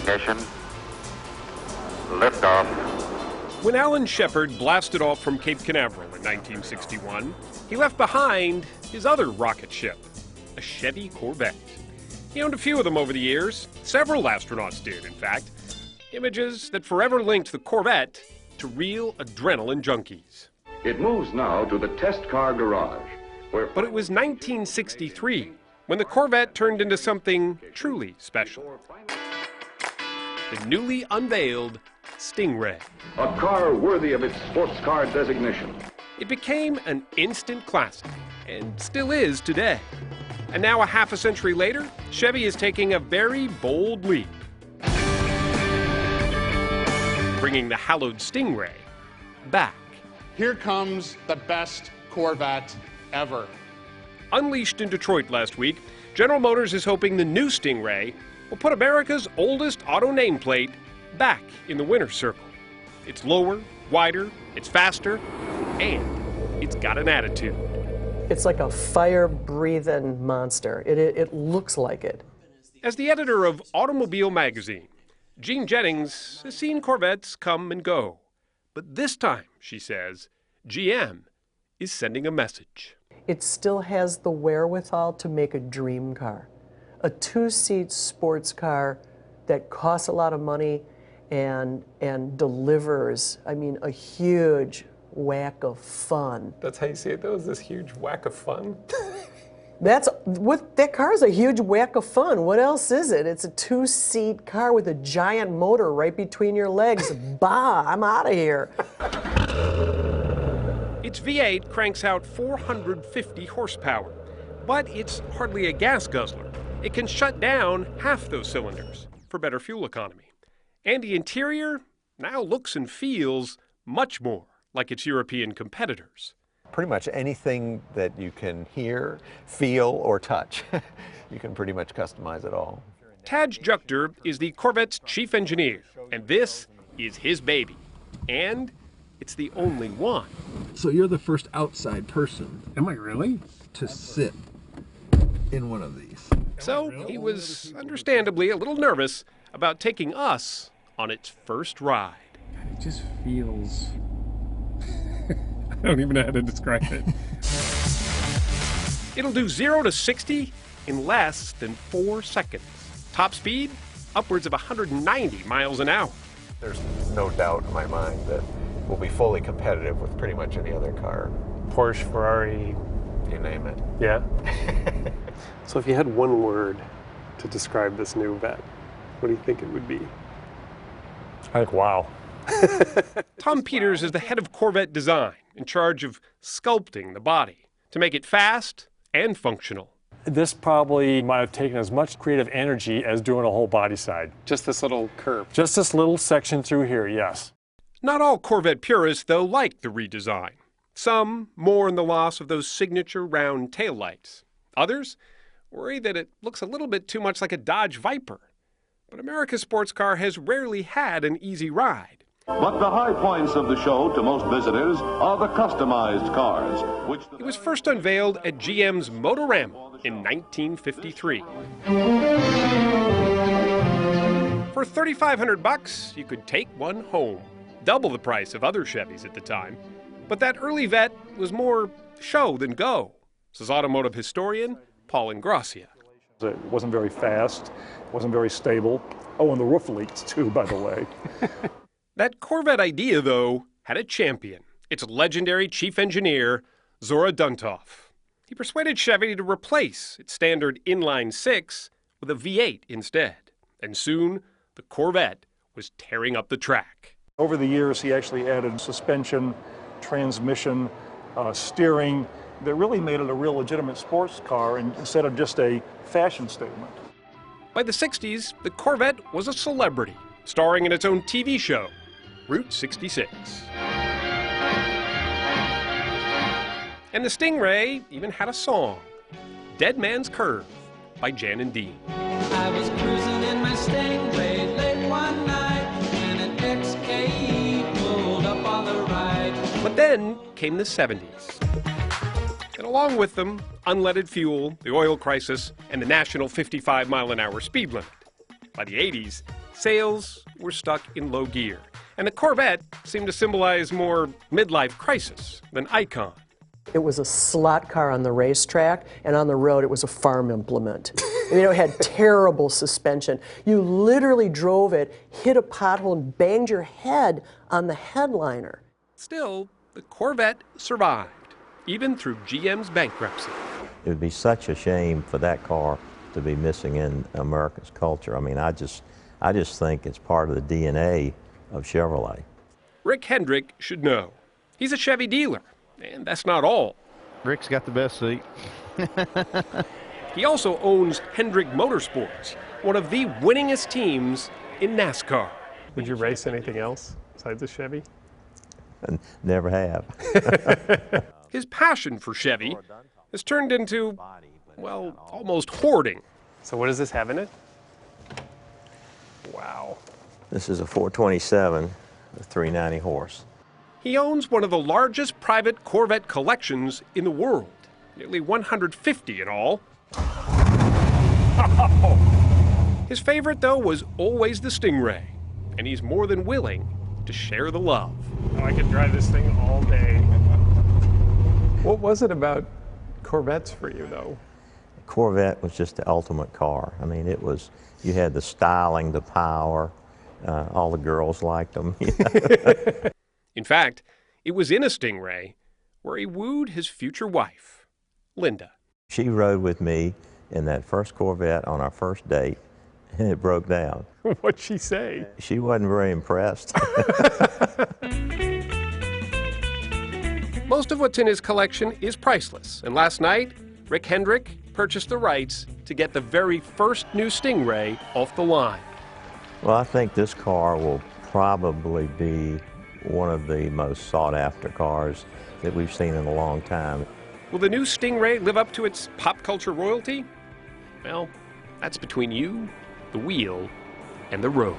Ignition. Liftoff. When Alan Shepard blasted off from Cape Canaveral in 1961, he left behind his other rocket ship, a Chevy Corvette. He owned a few of them over the years. Several astronauts did, in fact. Images that forever linked the Corvette to real adrenaline junkies. It moves now to the test car garage, where... But it was 1963 when the Corvette turned into something truly special. The newly unveiled Stingray. A car worthy of its sports car designation. It became an instant classic, and still is today. And now, a half a century later, Chevy is taking a very bold leap, bringing the hallowed Stingray back. Here comes the best Corvette ever. Unleashed in Detroit last week, General Motors is hoping the new Stingray will put America's oldest auto nameplate back in the winner's circle. It's lower, wider, it's faster, and it's got an attitude. It's like a fire-breathing monster. It looks like it. As the editor of Automobile Magazine, Jean Jennings has seen Corvettes come and go. But this time, she says, GM is sending a message. It still has the wherewithal to make a dream car. A two-seat sports car that costs a lot of money and delivers, I mean, a huge whack of fun. That's how you see it, though? Is this huge whack of fun? That car is a huge whack of fun. What else is it? It's a two-seat car with a giant motor right between your legs. Bah, I'm out of here. Its V8 cranks out 450 horsepower, but it's hardly a gas guzzler. It can shut down half those cylinders for better fuel economy. And the interior now looks and feels much more like its European competitors. Pretty much anything that you can hear, feel, or touch, you can pretty much customize it all. Taj Jukter is the Corvette's chief engineer, and this is his baby. And it's the only one. So you're the first outside person. Am I really? To sit in one of these. So he was understandably a little nervous about taking us on its first ride. It just feels... I don't even know how to describe it. It'll do 0 to 60 in less than 4 seconds. Top speed, upwards of 190 miles an hour. There's no doubt in my mind that we'll be fully competitive with pretty much any other car. Porsche, Ferrari, you name it. Yeah. So if you had one word to describe this new Vette, what do you think it would be? I think wow. Tom Peters is the head of Corvette design, in charge of sculpting the body to make it fast and functional. This probably might have taken as much creative energy as doing a whole body side. Just this little curve. Just this little section through here, yes. Not all Corvette purists, though, like the redesign. Some mourn the loss of those signature round taillights. Others worry that it looks a little bit too much like a Dodge Viper. But America's sports car has rarely had an easy ride. But the high points of the show to most visitors are the customized cars, which... It was first unveiled at GM's Motorama in 1953. For $3,500, you could take one home, double the price of other Chevys at the time. But that early Vette was more show than go, says automotive historian Paul Ingrassia. It wasn't very fast, wasn't very stable. Oh, and the roof leaks too, by the way. That Corvette idea, though, had a champion, its legendary chief engineer, Zora Duntov. He persuaded Chevy to replace its standard inline-6 with a V8 instead. And soon, the Corvette was tearing up the track. Over the years, he actually added suspension, transmission, steering, that really made it a real legitimate sports car instead of just a fashion statement. By the 60s, the Corvette was a celebrity, starring in its own TV show, Route 66. And the Stingray even had a song, Dead Man's Curve by Jan and Dean. I was cruising in my Stingray late one night and an XK pulled up on the right. But then came the 70s. And along with them, unleaded fuel, the oil crisis, and the national 55-mile-an-hour speed limit. By the 80s, Sales were stuck in low gear, and the Corvette seemed to symbolize more midlife crisis than icon. It was a slot car on the racetrack, and on the road it was a farm implement. I mean, it had terrible suspension. You literally drove it, hit a pothole, and banged your head on the headliner. Still, the Corvette survived, even through GM's bankruptcy. It would be such a shame for that car to be missing in America's culture. I mean, I just think it's part of the DNA of Chevrolet. Rick Hendrick should know. He's a Chevy dealer, and that's not all. Rick's got the best seat. He also owns Hendrick Motorsports, one of the winningest teams in NASCAR. Would you race anything else besides a Chevy? Never have. His passion for Chevy has turned into, well, almost hoarding. So what does this have in it? Wow. This is a 427 with 390 horse. He owns one of the largest private Corvette collections in the world, nearly 150 in all. His favorite, though, was always the Stingray, and he's more than willing to share the love. Oh, I could drive this thing all day. What was it about Corvettes for you, though? Corvette was just the ultimate car. I mean, it was, you had the styling, the power, all the girls liked them. In fact, it was in a Stingray where he wooed his future wife, Linda. She rode with me in that first Corvette on our first date, and it broke down. What'd she say? She wasn't very impressed. Most of what's in his collection is priceless, and last night, Rick Hendrick purchased the rights to get the very first new Stingray off the line. Well, I think this car will probably be one of the most sought-after cars that we've seen in a long time. Will the new Stingray live up to its pop culture royalty? Well, that's between you, the wheel, and the road.